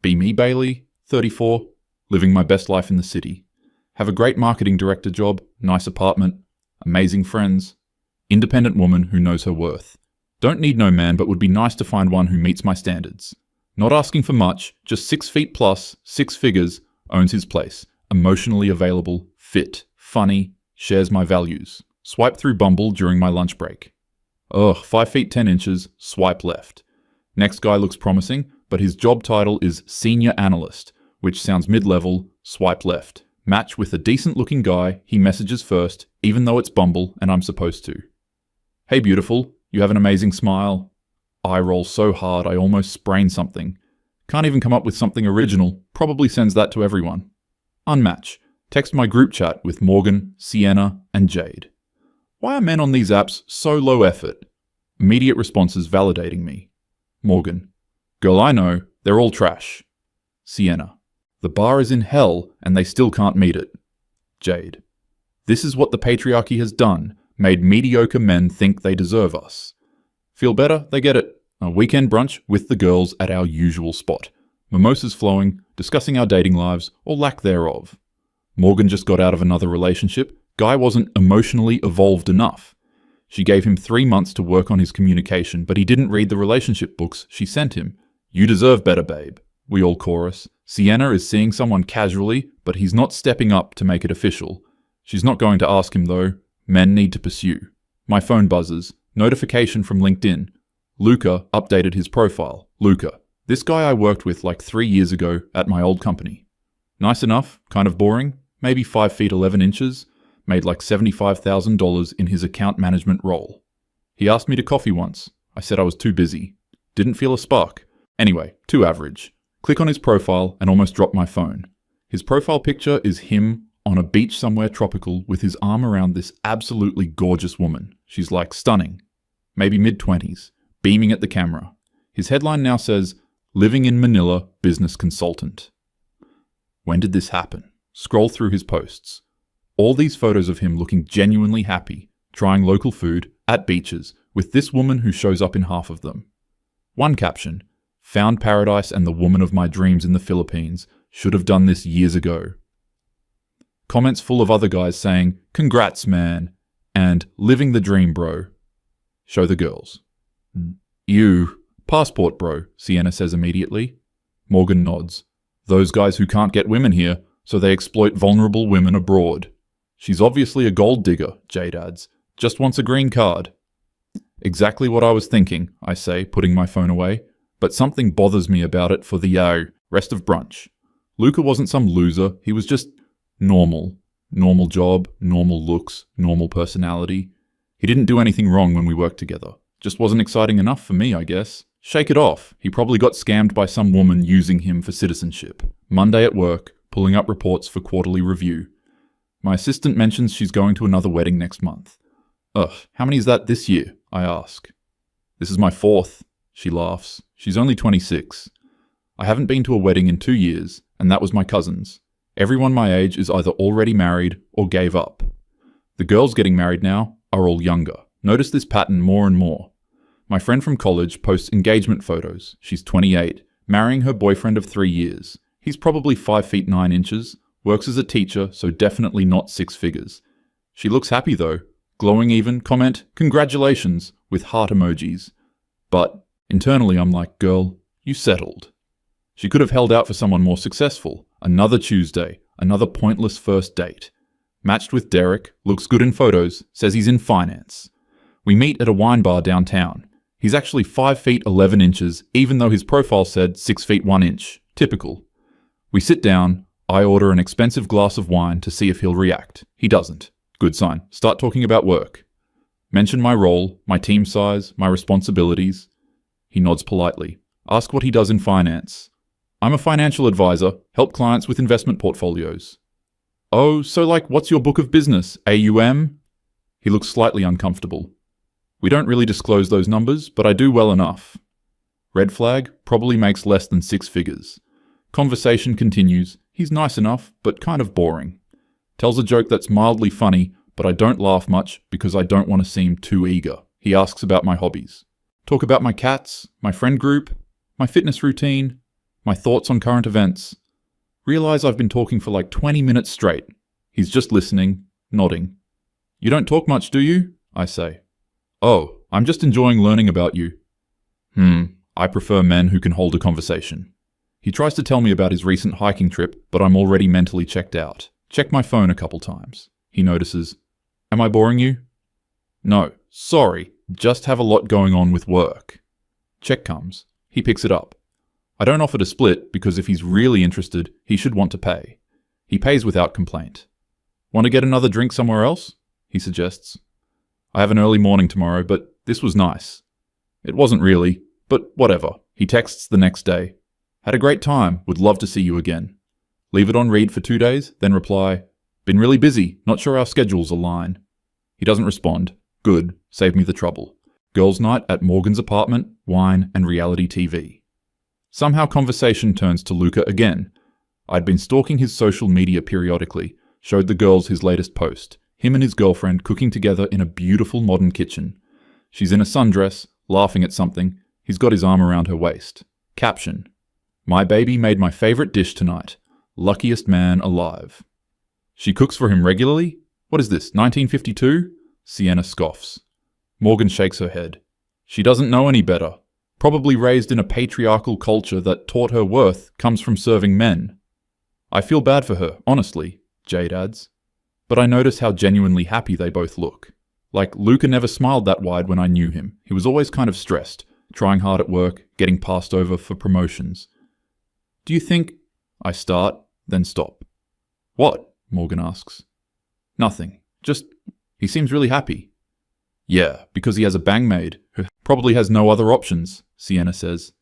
Be me, Bailey, 34, living my best life in the city. Have a great marketing director job, nice apartment, amazing friends. Independent woman who knows her worth. Don't need no man, but would be nice to find one who meets my standards. Not asking for much, just 6 feet plus, 6 figures, owns his place. Emotionally available, fit, funny, shares my values. Swipe through Bumble during my lunch break. Ugh, 5 feet 10 inches, swipe left. Next guy looks promising, but his job title is Senior Analyst, which sounds mid-level, swipe left. Match with a decent looking guy, he messages first, even though it's Bumble and I'm supposed to. Hey beautiful, you have an amazing smile. Eye roll so hard I almost sprain something. Can't even come up with something original, probably sends that to everyone. Unmatch. Text my group chat with Morgan, Sienna, and Jade. Why are men on these apps so low effort? Immediate responses validating me. Morgan. Girl, I know, they're all trash. Sienna. The bar is in hell and they still can't meet it. Jade. This is what the patriarchy has done, made mediocre men think they deserve us. Feel better? They get it. A weekend brunch with the girls at our usual spot. Mimosas flowing, discussing our dating lives, or lack thereof. Morgan just got out of another relationship. Guy wasn't emotionally evolved enough. She gave him 3 months to work on his communication, but he didn't read the relationship books she sent him. You deserve better, babe. We all chorus. Sienna is seeing someone casually, but he's not stepping up to make it official. She's not going to ask him though. Men need to pursue. My phone buzzes. Notification from LinkedIn. Luca updated his profile. Luca. This guy I worked with like 3 years ago at my old company. Nice enough, kind of boring, maybe 5 feet 11 inches, made like $75,000 in his account management role. He asked me to coffee once. I said I was too busy. Didn't feel a spark. Anyway, too average. Click on his profile and almost drop my phone. His profile picture is him on a beach somewhere tropical with his arm around this absolutely gorgeous woman. She's like stunning. Maybe mid-20s, beaming at the camera. His headline now says, Living in Manila, Business Consultant. When did this happen? Scroll through his posts. All these photos of him looking genuinely happy, trying local food, at beaches, with this woman who shows up in half of them. One caption, Found paradise and the woman of my dreams in the Philippines. Should have done this years ago. Comments full of other guys saying, Congrats, man, and living the dream, bro. Show the girls. You. Passport, bro, Sienna says immediately. Morgan nods. Those guys who can't get women here, so they exploit vulnerable women abroad. She's obviously a gold digger, Jade adds. Just wants a green card. Exactly what I was thinking, I say, putting my phone away. But something bothers me about it for the rest of brunch. Luca wasn't some loser, he was just normal. Normal job, normal looks, normal personality. He didn't do anything wrong when we worked together. Just wasn't exciting enough for me, I guess. Shake it off. He probably got scammed by some woman using him for citizenship. Monday at work, pulling up reports for quarterly review. My assistant mentions she's going to another wedding next month. Ugh, how many is that this year? I ask. This is my 4th. She laughs. She's only 26. I haven't been to a wedding in 2 years, and that was my cousin's. Everyone my age is either already married or gave up. The girls getting married now are all younger. Notice this pattern more and more. My friend from college posts engagement photos. She's 28, marrying her boyfriend of 3 years. He's probably 5 feet 9 inches, works as a teacher, so definitely not 6 figures. She looks happy though. Glowing even, comment, congratulations, with heart emojis. But internally I'm like, girl, you settled. She could have held out for someone more successful. Another Tuesday, another pointless first date. Matched with Derek, looks good in photos, says he's in finance. We meet at a wine bar downtown. He's actually 5 feet 11 inches, even though his profile said 6 feet 1 inch. Typical. We sit down, I order an expensive glass of wine to see if he'll react. He doesn't. Good sign. Start talking about work. Mention my role, my team size, my responsibilities. He nods politely. Ask what he does in finance. I'm a financial advisor, help clients with investment portfolios. Oh, so like what's your book of business, AUM? He looks slightly uncomfortable. We don't really disclose those numbers, but I do well enough. Red flag, probably makes less than 6 figures. Conversation continues. He's nice enough, but kind of boring. Tells a joke that's mildly funny, but I don't laugh much because I don't want to seem too eager. He asks about my hobbies. Talk about my cats, my friend group, my fitness routine. My thoughts on current events. Realize I've been talking for like 20 minutes straight. He's just listening, nodding. You don't talk much, do you? I say. Oh, I'm just enjoying learning about you. I prefer men who can hold a conversation. He tries to tell me about his recent hiking trip, but I'm already mentally checked out. Check my phone a couple times. He notices. Am I boring you? No, sorry, just have a lot going on with work. Check comes. He picks it up. I don't offer to split because if he's really interested, he should want to pay. He pays without complaint. Want to get another drink somewhere else? He suggests. I have an early morning tomorrow, but this was nice. It wasn't really, but whatever. He texts the next day. Had a great time, would love to see you again. Leave it on read for 2 days, then reply, been really busy, not sure our schedules align. He doesn't respond. Good, save me the trouble. Girls' night at Morgan's apartment, wine, and reality TV. Somehow conversation turns to Luca again. I'd been stalking his social media periodically, showed the girls his latest post, him and his girlfriend cooking together in a beautiful modern kitchen. She's in a sundress, laughing at something. He's got his arm around her waist. Caption: My baby made my favorite dish tonight. Luckiest man alive. She cooks for him regularly? What is this, 1952? Sienna scoffs. Morgan shakes her head. She doesn't know any better. Probably raised in a patriarchal culture that taught her worth comes from serving men. I feel bad for her, honestly, Jade adds. But I notice how genuinely happy they both look. Like, Luca never smiled that wide when I knew him. He was always kind of stressed, trying hard at work, getting passed over for promotions. Do you think... I start, then stop. What? Morgan asks. Nothing. Just, he seems really happy. Yeah, because he has a bangmaid, who probably has no other options, Sienna says.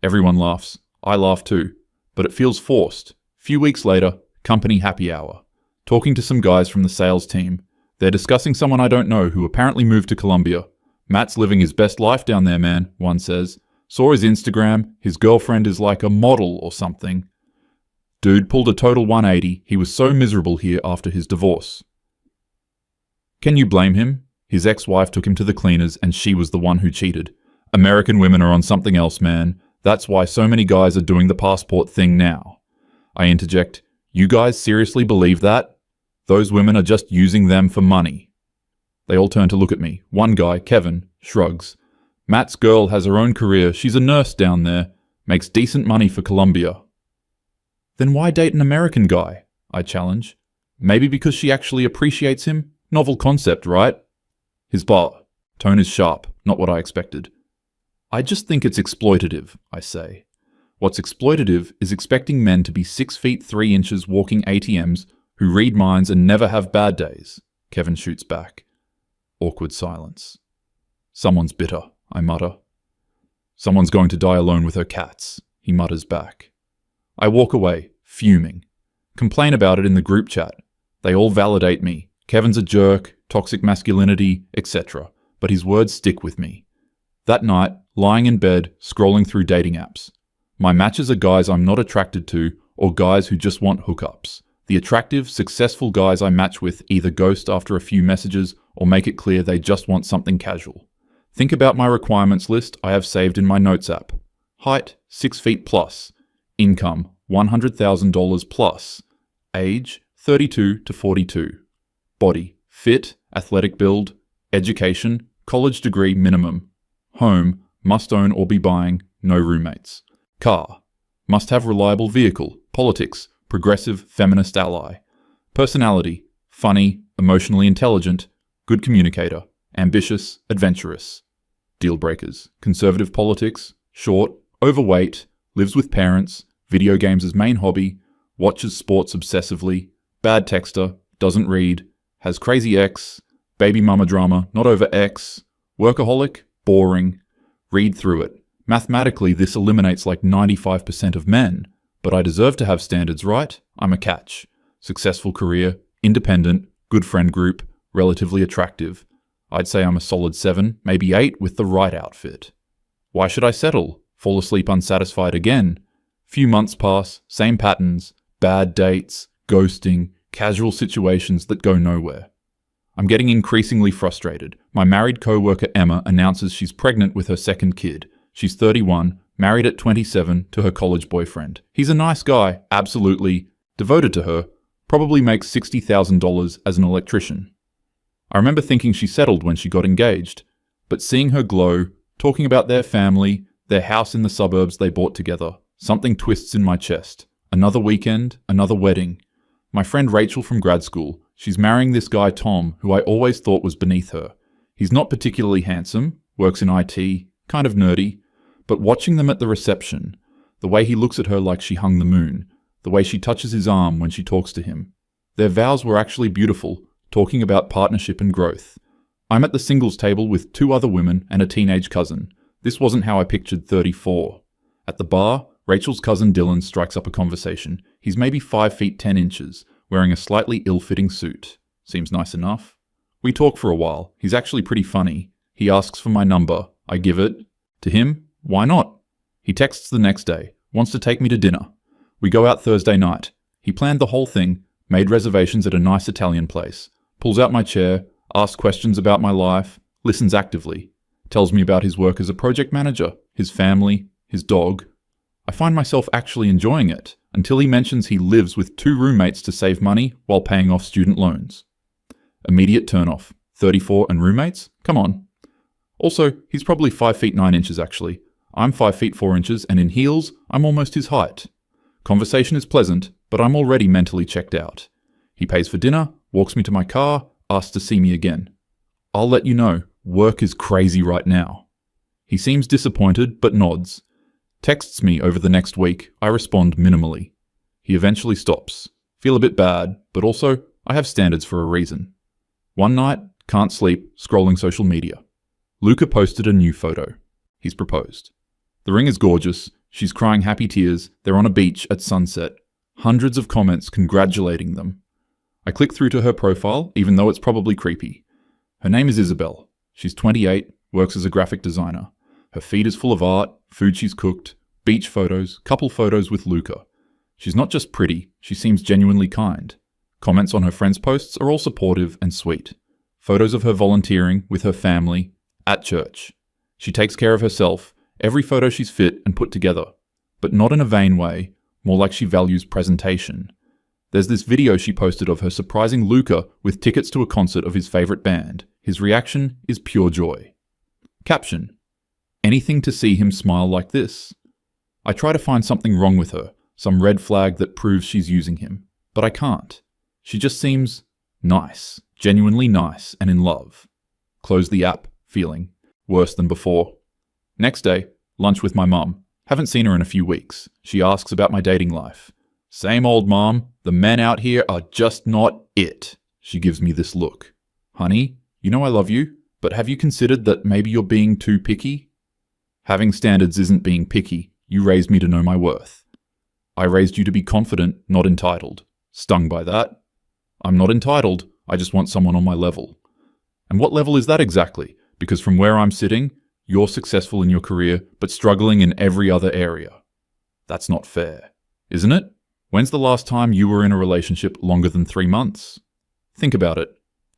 Everyone laughs. I laugh too. But it feels forced. Few weeks later, company happy hour. Talking to some guys from the sales team. They're discussing someone I don't know who apparently moved to Colombia. Matt's living his best life down there, man, one says. Saw his Instagram, his girlfriend is like a model or something. Dude pulled a total 180, he was so miserable here after his divorce. Can you blame him? His ex-wife took him to the cleaners and she was the one who cheated. American women are on something else, man. That's why so many guys are doing the passport thing now. I interject, you guys seriously believe that? Those women are just using them for money. They all turn to look at me. One guy, Kevin, shrugs. Matt's girl has her own career. She's a nurse down there. Makes decent money for Colombia. Then why date an American guy? I challenge. Maybe because she actually appreciates him? Novel concept, right? His tone is sharp, not what I expected. I just think it's exploitative, I say. What's exploitative is expecting men to be 6 feet 3 inches walking ATMs who read minds and never have bad days, Kevin shoots back. Awkward silence. Someone's bitter, I mutter. Someone's going to die alone with her cats, he mutters back. I walk away, fuming. Complain about it in the group chat. They all validate me. Kevin's a jerk, toxic masculinity, etc. But his words stick with me. That night, lying in bed, scrolling through dating apps. My matches are guys I'm not attracted to, or guys who just want hookups. The attractive, successful guys I match with either ghost after a few messages or make it clear they just want something casual. Think about my requirements list I have saved in my notes app. Height, 6 feet plus. Income, $100,000 plus. Age, 32 to 42. Body, fit, athletic build. Education, college degree minimum. Home, must own or be buying, no roommates. Car, must have reliable vehicle. Politics, progressive feminist ally. Personality, funny, emotionally intelligent, good communicator, ambitious, adventurous. Deal breakers, conservative politics, short, overweight, lives with parents, video games as main hobby, watches sports obsessively, bad texter, doesn't read, has crazy ex, baby mama drama, not over ex, workaholic, boring, read through it. Mathematically, this eliminates like 95% of men, but I deserve to have standards, right? I'm a catch. Successful career, independent, good friend group, relatively attractive. I'd say I'm a solid 7, maybe 8 with the right outfit. Why should I settle? Fall asleep unsatisfied again? Few months pass, same patterns, bad dates, ghosting, casual situations that go nowhere. I'm getting increasingly frustrated. My married co-worker Emma announces she's pregnant with her second kid. She's 31, married at 27 to her college boyfriend. He's a nice guy, absolutely, devoted to her, probably makes $60,000 as an electrician. I remember thinking she settled when she got engaged, but seeing her glow, talking about their family, their house in the suburbs they bought together, something twists in my chest. Another weekend, another wedding. My friend Rachel from grad school, she's marrying this guy Tom, who I always thought was beneath her. He's not particularly handsome, works in IT, kind of nerdy, but watching them at the reception, the way he looks at her like she hung the moon, the way she touches his arm when she talks to him. Their vows were actually beautiful, talking about partnership and growth. I'm at the singles table with 2 other women and a teenage cousin. This wasn't how I pictured 34. At the bar, Rachel's cousin Dylan strikes up a conversation. He's maybe 5 feet 10 inches, wearing a slightly ill-fitting suit. Seems nice enough. We talk for a while. He's actually pretty funny. He asks for my number. I give it. To him, why not? He texts the next day, wants to take me to dinner. We go out Thursday night. He planned the whole thing, made reservations at a nice Italian place, pulls out my chair, asks questions about my life, listens actively, tells me about his work as a project manager, his family, his dog. I find myself actually enjoying it, until he mentions he lives with 2 roommates to save money while paying off student loans. Immediate turn-off. 34 and roommates? Come on. Also, he's probably 5 feet 9 inches actually. I'm 5 feet 4 inches, and in heels, I'm almost his height. Conversation is pleasant, but I'm already mentally checked out. He pays for dinner, walks me to my car, asks to see me again. I'll let you know, work is crazy right now. He seems disappointed, but nods. Texts me over the next week. I respond minimally. He eventually stops. Feel a bit bad, but also, I have standards for a reason. One night, can't sleep, scrolling social media. Luca posted a new photo. He's proposed. The ring is gorgeous. She's crying happy tears. They're on a beach at sunset. Hundreds of comments congratulating them. I click through to her profile, even though it's probably creepy. Her name is Isabel. She's 28, works as a graphic designer. Her feed is full of art, food she's cooked, beach photos, couple photos with Luca. She's not just pretty, she seems genuinely kind. Comments on her friends' posts are all supportive and sweet. Photos of her volunteering with her family at church. She takes care of herself, every photo she's fit and put together, but not in a vain way, more like she values presentation. There's this video she posted of her surprising Luca with tickets to a concert of his favorite band. His reaction is pure joy. Caption: anything to see him smile like this. I try to find something wrong with her, some red flag that proves she's using him, but I can't. She just seems nice, genuinely nice and in love. Close the app, feeling worse than before. Next day, lunch with my mum. Haven't seen her in a few weeks. She asks about my dating life. Same old mom, the men out here are just not it. She gives me this look. Honey, you know I love you, but have you considered that maybe you're being too picky? Having standards isn't being picky. You raised me to know my worth. I raised you to be confident, not entitled. Stung by that. I'm not entitled, I just want someone on my level. And what level is that exactly? Because from where I'm sitting, you're successful in your career, but struggling in every other area. That's not fair, isn't it? When's the last time you were in a relationship longer than 3 months? Think about it.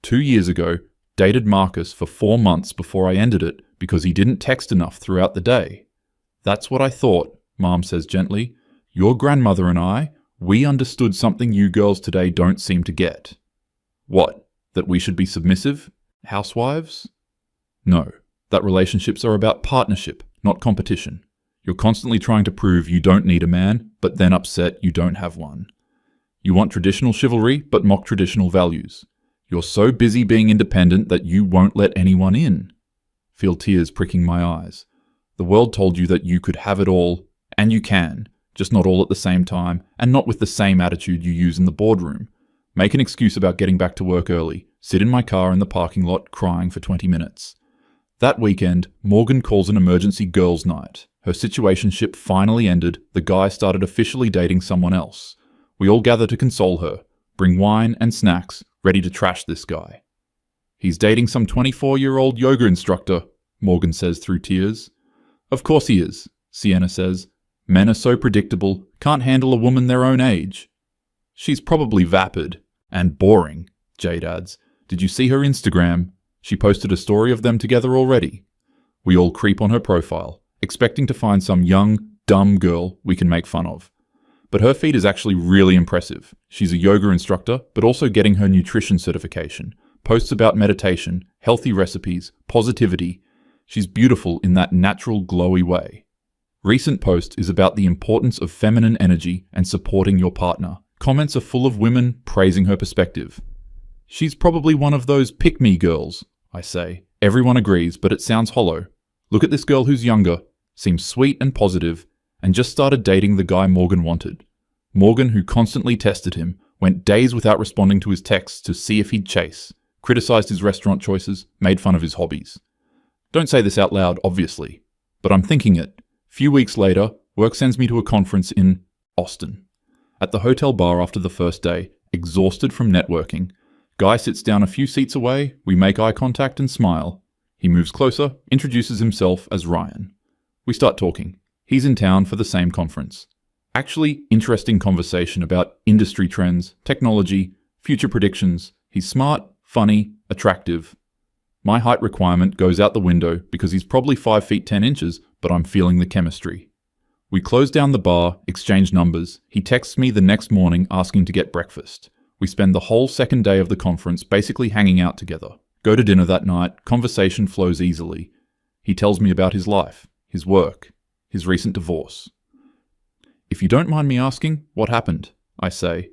2 years ago, dated Marcus for 4 months before I ended it because he didn't text enough throughout the day. That's what I thought, Mom says gently. Your grandmother and I, we understood something you girls today don't seem to get. What? That we should be submissive? Housewives? No, that relationships are about partnership, not competition. You're constantly trying to prove you don't need a man, but then upset you don't have one. You want traditional chivalry, but mock traditional values. You're so busy being independent that you won't let anyone in. Feel tears pricking my eyes. The world told you that you could have it all, and you can, just not all at the same time, and not with the same attitude you use in the boardroom. Make an excuse about getting back to work early, sit in my car in the parking lot crying for 20 minutes. That weekend, Morgan calls an emergency girls' night. Her situationship finally ended, the guy started officially dating someone else. We all gather to console her, bring wine and snacks, ready to trash this guy. He's dating some 24-year-old yoga instructor, Morgan says through tears. Of course he is, Sienna says. Men are so predictable, can't handle a woman their own age. She's probably vapid. And boring, Jade adds. Did you see her Instagram? She posted a story of them together already. We all creep on her profile. expecting to find some young, dumb girl we can make fun of. But her feed is actually really impressive. She's a yoga instructor, but also getting her nutrition certification, posts about meditation, healthy recipes, positivity. She's beautiful in that natural, glowy way. Recent post is about the importance of feminine energy and supporting your partner. Comments are full of women praising her perspective. She's probably one of those pick-me girls, I say. Everyone agrees, but it sounds hollow. Look at this girl who's younger, seems sweet and positive, and just started dating the guy Morgan wanted. Morgan, who constantly tested him, went days without responding to his texts to see if he'd chase, criticized his restaurant choices, made fun of his hobbies. Don't say this out loud, obviously, but I'm thinking it. Few weeks later, work sends me to a conference in Austin. At the hotel bar after the first day, exhausted from networking, Guy sits down a few seats away, we make eye contact and smile. He moves closer, introduces himself as Ryan. We start talking. He's in town for the same conference. Actually, interesting conversation about industry trends, technology, future predictions. He's smart, funny, attractive. My height requirement goes out the window because he's probably 5 feet 10 inches, but I'm feeling the chemistry. We close down the bar, exchange numbers. He texts me the next morning asking to get breakfast. We spend the whole second day of the conference basically hanging out together. Go to dinner that night, conversation flows easily. He tells me about his life, his work, his recent divorce. If you don't mind me asking, what happened? I say.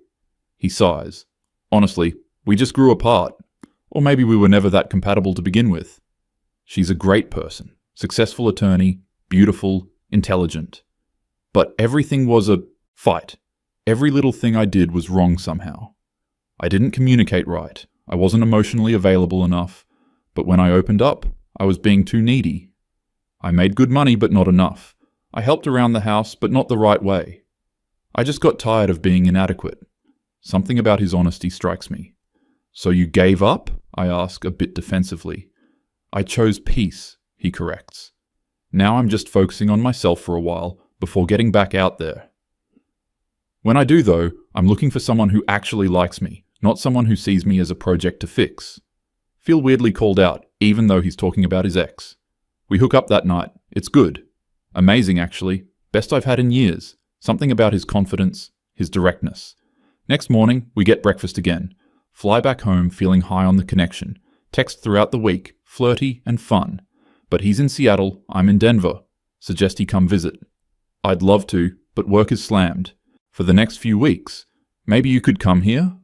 He sighs. Honestly, we just grew apart. Or maybe we were never that compatible to begin with. She's a great person, successful attorney, beautiful, intelligent. But everything was a fight. Every little thing I did was wrong somehow. I didn't communicate right. I wasn't emotionally available enough. But when I opened up, I was being too needy. I made good money, but not enough. I helped around the house, but not the right way. I just got tired of being inadequate. Something about his honesty strikes me. So you gave up? I ask, a bit defensively. I chose peace, he corrects. Now I'm just focusing on myself for a while before getting back out there. When I do, though, I'm looking for someone who actually likes me, not someone who sees me as a project to fix. Feel weirdly called out, even though he's talking about his ex. We hook up that night. It's good. Amazing, actually. Best I've had in years. Something about his confidence, his directness. Next morning, we get breakfast again. Fly back home feeling high on the connection. Text throughout the week, flirty and fun. But he's in Seattle, I'm in Denver. Suggest he come visit. I'd love to, but work is slammed. For the next few weeks. Maybe you could come here?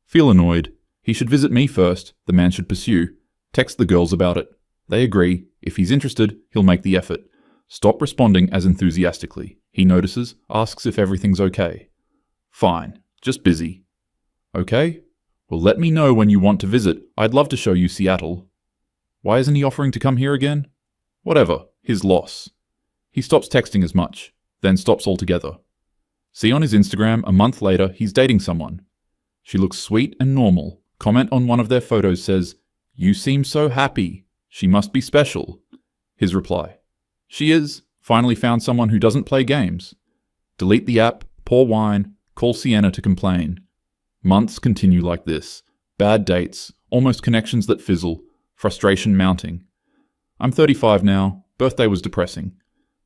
Feel annoyed. He should visit me first, the man should pursue. Text the girls about it. They agree. If he's interested, he'll make the effort. Stop responding as enthusiastically. He notices, asks if everything's okay. Fine, just busy. Okay? Well, let me know when you want to visit. I'd love to show you Seattle. Why isn't he offering to come here again? Whatever, his loss. He stops texting as much, then stops altogether. See on his Instagram, a month later, he's dating someone. She looks sweet and normal. Comment on one of their photos says, "You seem so happy. She must be special." His reply, "She is. Finally found someone who doesn't play games." Delete the app, pour wine, call Sienna to complain. Months continue like this. Bad dates, almost connections that fizzle, frustration mounting. I'm 35 now. Birthday was depressing.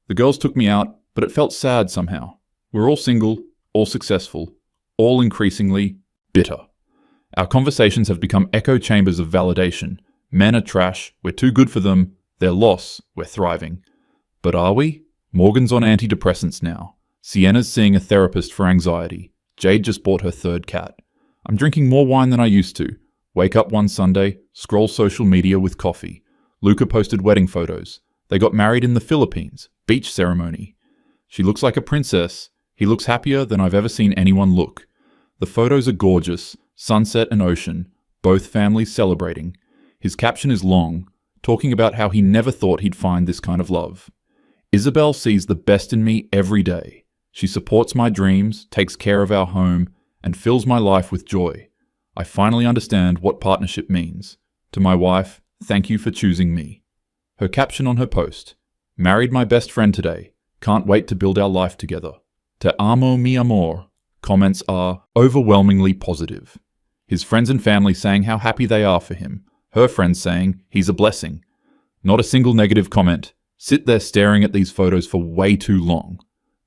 The girls took me out, but it felt sad somehow. We're all single, all successful, all increasingly bitter. Our conversations have become echo chambers of validation. Men are trash, we're too good for them, their loss, we're thriving. But are we? Morgan's on antidepressants now. Sienna's seeing a therapist for anxiety. Jade just bought her third cat. I'm drinking more wine than I used to. Wake up one Sunday, scroll social media with coffee. Luca posted wedding photos. They got married in the Philippines, beach ceremony. She looks like a princess. He looks happier than I've ever seen anyone look. The photos are gorgeous, sunset and ocean, both families celebrating. His caption is long, talking about how he never thought he'd find this kind of love. Isabel sees the best in me every day. She supports my dreams, takes care of our home, and fills my life with joy. I finally understand what partnership means. To my wife, thank you for choosing me. Her caption on her post, "Married my best friend today. Can't wait to build our life together. Te amo mi amor." Comments are overwhelmingly positive. His friends and family saying how happy they are for him. Her friends saying he's a blessing. Not a single negative comment, Sit there staring at these photos for way too long.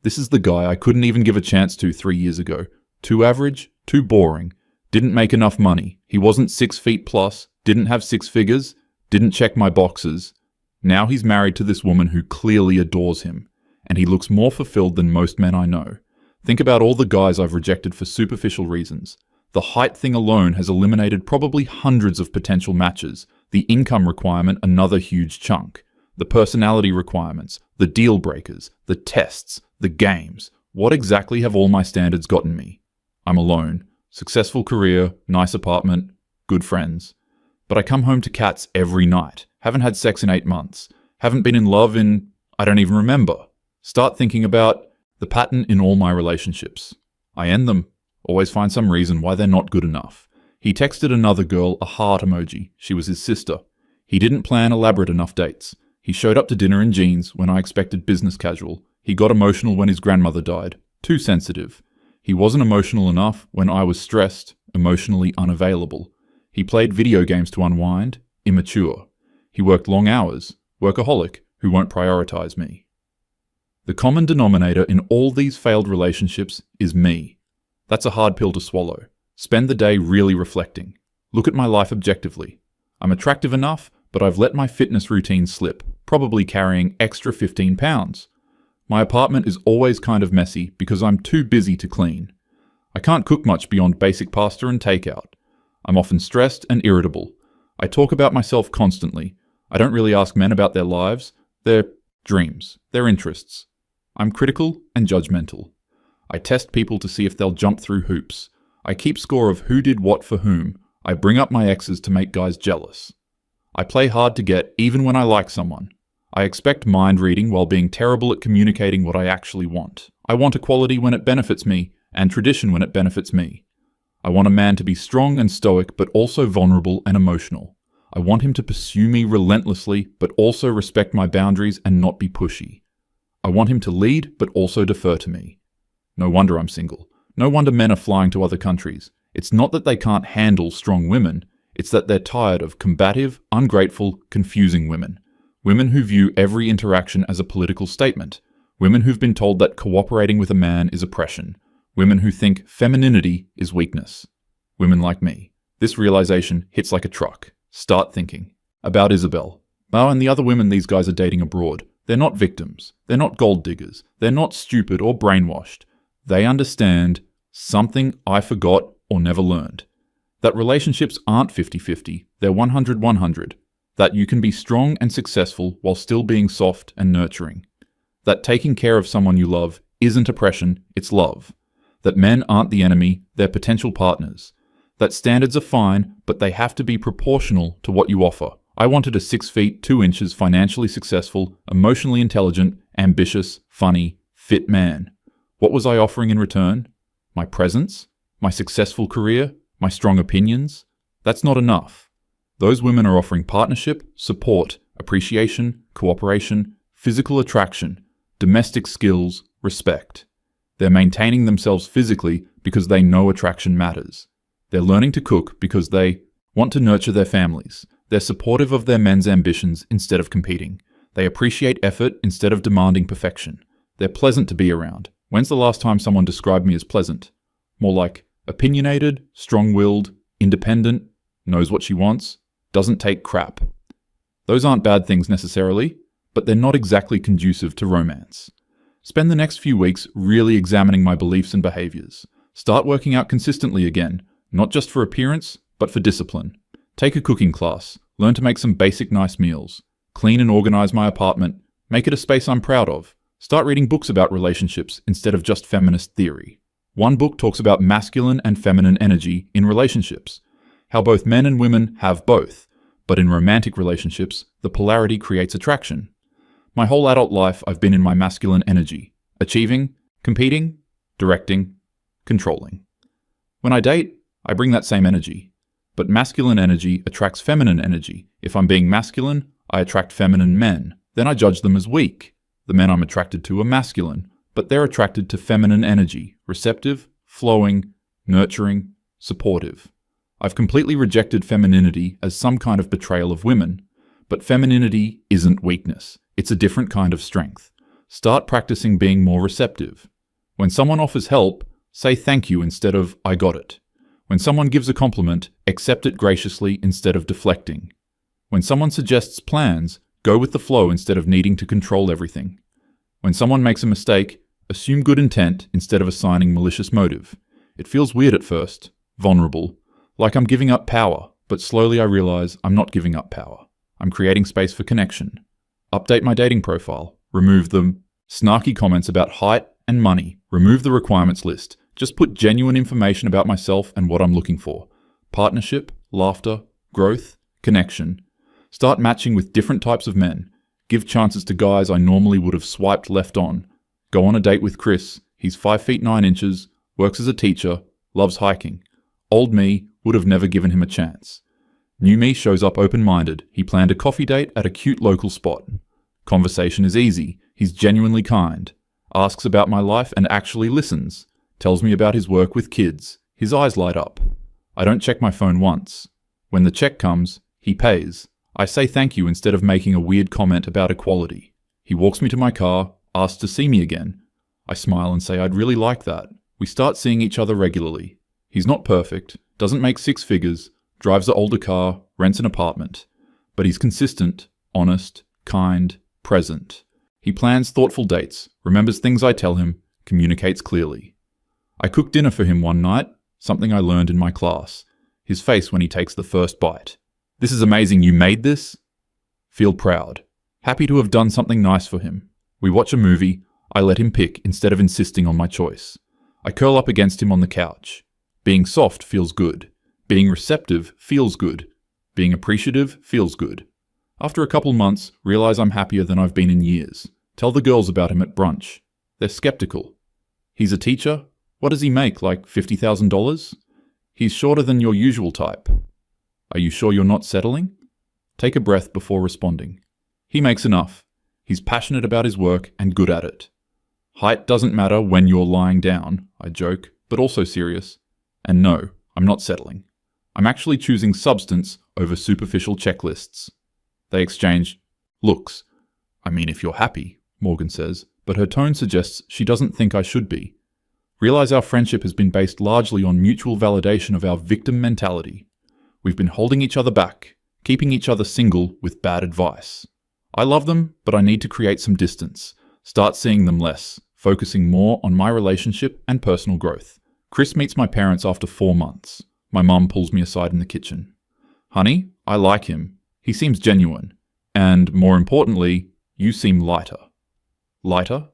This is the guy I couldn't even give a chance to 3 years ago. Too average, too boring, didn't make enough money, he wasn't 6 feet plus, didn't have 6 figures, didn't check my boxes. Now he's married to this woman who clearly adores him, and he looks more fulfilled than most men I know. Think about all the guys I've rejected for superficial reasons. The height thing alone has eliminated probably hundreds of potential matches, the income requirement another huge chunk, the personality requirements, the deal breakers, the tests, the games. What exactly have all my standards gotten me? I'm alone, successful career, nice apartment, good friends. But I come home to cats every night, haven't had sex in 8 months, haven't been in love in, I don't even remember. Start thinking about the pattern in all my relationships. I end them, always find some reason why they're not good enough. He texted another girl a heart emoji, she was his sister. He didn't plan elaborate enough dates. He showed up to dinner in jeans when I expected business casual. He got emotional when his grandmother died, too sensitive. He wasn't emotional enough when I was stressed, emotionally unavailable. He played video games to unwind, immature. He worked long hours, workaholic, who won't prioritize me. The common denominator in all these failed relationships is me. That's a hard pill to swallow. Spend the day really reflecting. Look at my life objectively. I'm attractive enough, but I've let my fitness routine slip, probably carrying extra 15 pounds. My apartment is always kind of messy because I'm too busy to clean. I can't cook much beyond basic pasta and takeout. I'm often stressed and irritable. I talk about myself constantly. I don't really ask men about their lives, their dreams, their interests. I'm critical and judgmental. I test people to see if they'll jump through hoops. I keep score of who did what for whom. I bring up my exes to make guys jealous. I play hard to get even when I like someone. I expect mind reading while being terrible at communicating what I actually want. I want equality when it benefits me, and tradition when it benefits me. I want a man to be strong and stoic, but also vulnerable and emotional. I want him to pursue me relentlessly, but also respect my boundaries and not be pushy. I want him to lead, but also defer to me. No wonder I'm single. No wonder men are flying to other countries. It's not that they can't handle strong women, it's that they're tired of combative, ungrateful, confusing women. Women who view every interaction as a political statement. Women who've been told that cooperating with a man is oppression. Women who think femininity is weakness. Women like me. This realization hits like a truck. Start thinking. About Isabel. Oh, and the other women these guys are dating abroad. They're not victims. They're not gold diggers. They're not stupid or brainwashed. They understand something I forgot or never learned. That relationships aren't 50-50, they're 100-100. That you can be strong and successful while still being soft and nurturing. That taking care of someone you love isn't oppression, it's love. That men aren't the enemy, they're potential partners. That standards are fine, but they have to be proportional to what you offer. I wanted a 6 feet 2 inches financially successful, emotionally intelligent, ambitious, funny, fit man. What was I offering in return? My presence? My successful career? My strong opinions? That's not enough. Those women are offering partnership, support, appreciation, cooperation, physical attraction, domestic skills, respect. They're maintaining themselves physically because they know attraction matters. They're learning to cook because they want to nurture their families. They're supportive of their men's ambitions instead of competing. They appreciate effort instead of demanding perfection. They're pleasant to be around. When's the last time someone described me as pleasant? More like opinionated, strong-willed, independent, knows what she wants, doesn't take crap. Those aren't bad things necessarily, but they're not exactly conducive to romance. Spend the next few weeks really examining my beliefs and behaviors. Start working out consistently again, not just for appearance, but for discipline. Take a cooking class, learn to make some basic nice meals, clean and organize my apartment, make it a space I'm proud of. Start reading books about relationships instead of just feminist theory. One book talks about masculine and feminine energy in relationships, how both men and women have both, but in romantic relationships, the polarity creates attraction. My whole adult life, I've been in my masculine energy, achieving, competing, directing, controlling. When I date, I bring that same energy. But masculine energy attracts feminine energy. If I'm being masculine, I attract feminine men. Then I judge them as weak. The men I'm attracted to are masculine, but they're attracted to feminine energy, receptive, flowing, nurturing, supportive. I've completely rejected femininity as some kind of betrayal of women. But femininity isn't weakness. It's a different kind of strength. Start practicing being more receptive. When someone offers help, say thank you instead of I got it. When someone gives a compliment, accept it graciously instead of deflecting. When someone suggests plans, go with the flow instead of needing to control everything. When someone makes a mistake, assume good intent instead of assigning malicious motive. It feels weird at first, vulnerable, like I'm giving up power, but slowly I realize I'm not giving up power. I'm creating space for connection. Update my dating profile. Remove the snarky comments about height and money. Remove the requirements list. Just put genuine information about myself and what I'm looking for. Partnership, laughter, growth, connection. Start matching with different types of men. Give chances to guys I normally would have swiped left on. Go on a date with Chris. He's 5 feet 9 inches, works as a teacher, loves hiking. Old me would have never given him a chance. New me shows up open-minded. He planned a coffee date at a cute local spot. Conversation is easy. He's genuinely kind. Asks about my life and actually listens. Tells me about his work with kids. His eyes light up. I don't check my phone once. When the check comes, he pays. I say thank you instead of making a weird comment about equality. He walks me to my car, asks to see me again. I smile and say I'd really like that. We start seeing each other regularly. He's not perfect, doesn't make 6 figures, drives an older car, rents an apartment. But he's consistent, honest, kind, present. He plans thoughtful dates, remembers things I tell him, communicates clearly. I cooked dinner for him one night, something I learned in my class. His face when he takes the first bite. This is amazing, you made this? Feel proud. Happy to have done something nice for him. We watch a movie, I let him pick instead of insisting on my choice. I curl up against him on the couch. Being soft feels good. Being receptive feels good. Being appreciative feels good. After a couple months, realize I'm happier than I've been in years. Tell the girls about him at brunch. They're skeptical. He's a teacher? What does he make, like $50,000? He's shorter than your usual type. Are you sure you're not settling? Take a breath before responding. He makes enough. He's passionate about his work and good at it. Height doesn't matter when you're lying down, I joke, but also serious. And no, I'm not settling. I'm actually choosing substance over superficial checklists. They exchange looks. I mean, if you're happy, Morgan says, but her tone suggests she doesn't think I should be. Realize our friendship has been based largely on mutual validation of our victim mentality. We've been holding each other back, keeping each other single with bad advice. I love them, but I need to create some distance. Start seeing them less, focusing more on my relationship and personal growth. Chris meets my parents after 4 months. My mum pulls me aside in the kitchen. Honey, I like him. He seems genuine. And more importantly, you seem lighter. Lighter?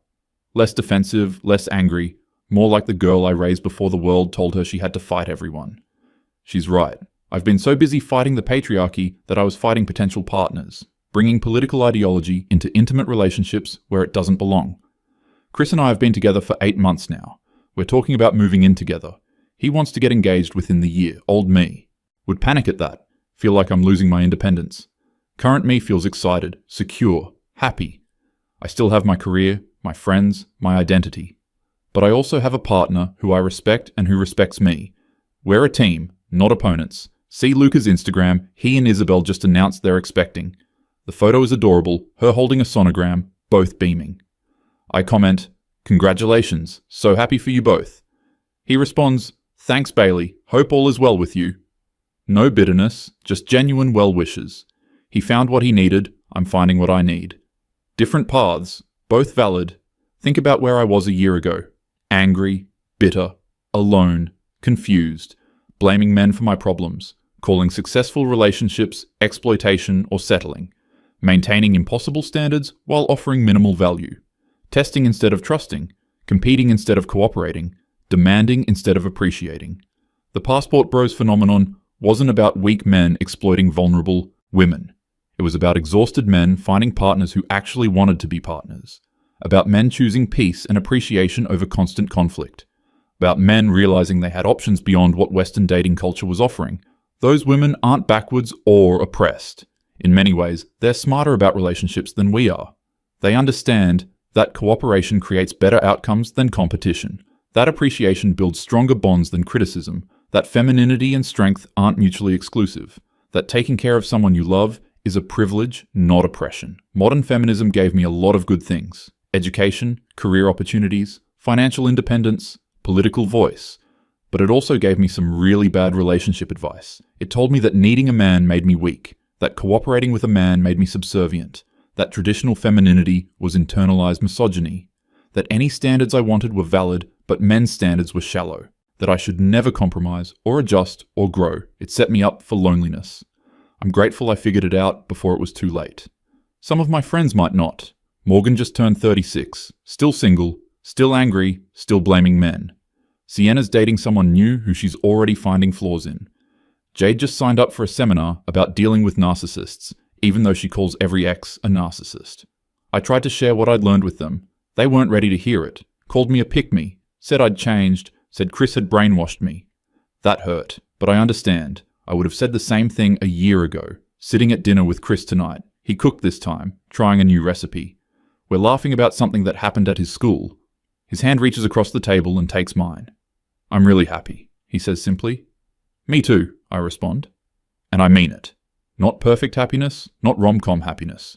Less defensive, less angry, more like the girl I raised before the world told her she had to fight everyone. She's right. I've been so busy fighting the patriarchy that I was fighting potential partners, bringing political ideology into intimate relationships where it doesn't belong. Chris and I have been together for 8 months now. We're talking about moving in together. He wants to get engaged within the year, old me. Would panic at that, feel like I'm losing my independence. Current me feels excited, secure, happy. I still have my career, my friends, my identity. But I also have a partner who I respect and who respects me. We're a team, not opponents. See Luca's Instagram, he and Isabel just announced they're expecting. The photo is adorable, her holding a sonogram, both beaming. I comment, congratulations, so happy for you both. He responds, thanks Bailey, hope all is well with you. No bitterness, just genuine well wishes. He found what he needed, I'm finding what I need. Different paths, both valid. Think about where I was a year ago. Angry, bitter, alone, confused, blaming men for my problems, calling successful relationships exploitation or settling, maintaining impossible standards while offering minimal value, testing instead of trusting, competing instead of cooperating, demanding instead of appreciating. The Passport Bros phenomenon wasn't about weak men exploiting vulnerable women. It was about exhausted men finding partners who actually wanted to be partners, about men choosing peace and appreciation over constant conflict, about men realizing they had options beyond what Western dating culture was offering. Those women aren't backwards or oppressed. In many ways, they're smarter about relationships than we are. They understand that cooperation creates better outcomes than competition. That appreciation builds stronger bonds than criticism. That femininity and strength aren't mutually exclusive. That taking care of someone you love is a privilege, not oppression. Modern feminism gave me a lot of good things: education, career opportunities, financial independence, political voice. But it also gave me some really bad relationship advice. It told me that needing a man made me weak, that cooperating with a man made me subservient, that traditional femininity was internalized misogyny, that any standards I wanted were valid, but men's standards were shallow, that I should never compromise or adjust or grow. It set me up for loneliness. I'm grateful I figured it out before it was too late. Some of my friends might not. Morgan just turned 36, still single, still angry, still blaming men. Sienna's dating someone new who she's already finding flaws in. Jade just signed up for a seminar about dealing with narcissists, even though she calls every ex a narcissist. I tried to share what I'd learned with them. They weren't ready to hear it, called me a pick-me, said I'd changed, said Chris had brainwashed me. That hurt, but I understand. I would have said the same thing a year ago, sitting at dinner with Chris tonight. He cooked this time, trying a new recipe. We're laughing about something that happened at his school. His hand reaches across the table and takes mine. I'm really happy, he says simply. Me too, I respond. And I mean it. Not perfect happiness, not rom-com happiness,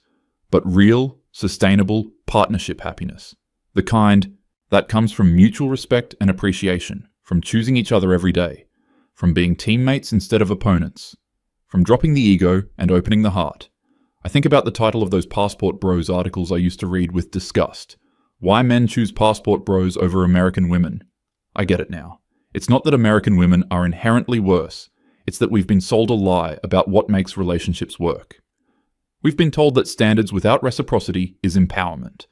but real, sustainable partnership happiness. The kind that comes from mutual respect and appreciation, from choosing each other every day, from being teammates instead of opponents, from dropping the ego and opening the heart. I think about the title of those Passport Bros articles I used to read with disgust. Why men choose passport bros over American women. I get it now. It's not that American women are inherently worse. It's that we've been sold a lie about what makes relationships work. We've been told that standards without reciprocity is empowerment.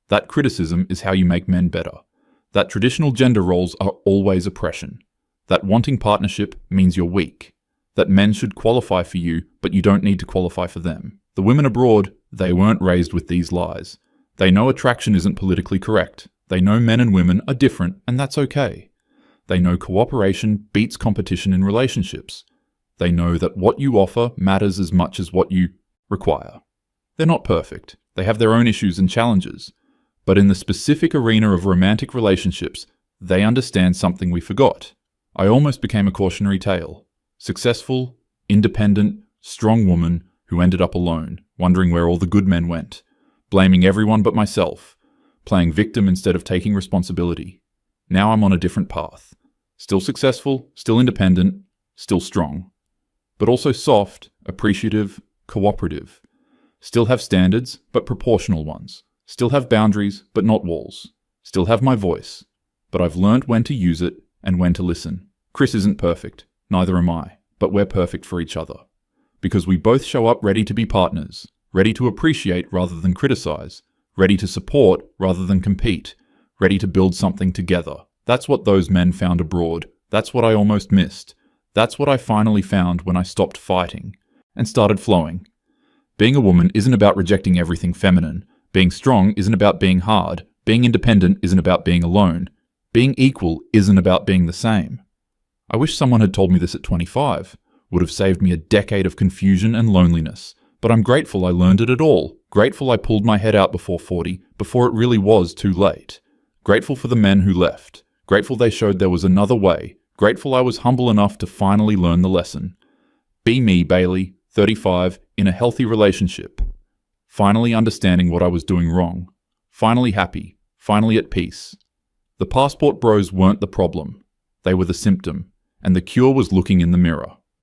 That criticism is how you make men better. That traditional gender roles are always oppression. That wanting partnership means you're weak. That men should qualify for you, but you don't need to qualify for them. The women abroad, they weren't raised with these lies. They know attraction isn't politically correct. They know men and women are different, and that's okay. They know cooperation beats competition in relationships. They know that what you offer matters as much as what you require. They're not perfect. They have their own issues and challenges. But in the specific arena of romantic relationships, they understand something we forgot. I almost became a cautionary tale. Successful, independent, strong woman who ended up alone, wondering where all the good men went, blaming everyone but myself, playing victim instead of taking responsibility. Now I'm on a different path. Still successful, still independent, still strong. But also soft, appreciative, cooperative. Still have standards, but proportional ones. Still have boundaries, but not walls. Still have my voice. But I've learned when to use it and when to listen. Chris isn't perfect, neither am I, but we're perfect for each other. Because we both show up ready to be partners, ready to appreciate rather than criticize, ready to support rather than compete, ready to build something together. That's what those men found abroad. That's what I almost missed. That's what I finally found when I stopped fighting and started flowing. Being a woman isn't about rejecting everything feminine. Being strong isn't about being hard. Being independent isn't about being alone. Being equal isn't about being the same. I wish someone had told me this at 25. Would have saved me a decade of confusion and loneliness. But I'm grateful I learned it at all. Grateful I pulled my head out before 40, before it really was too late. Grateful for the men who left. Grateful they showed there was another way. Grateful I was humble enough to finally learn the lesson. Be me, Bailey, 35, in a healthy relationship. Finally understanding what I was doing wrong. Finally happy. Finally at peace. The passport bros weren't the problem. They were the symptom, and the cure was looking in the mirror.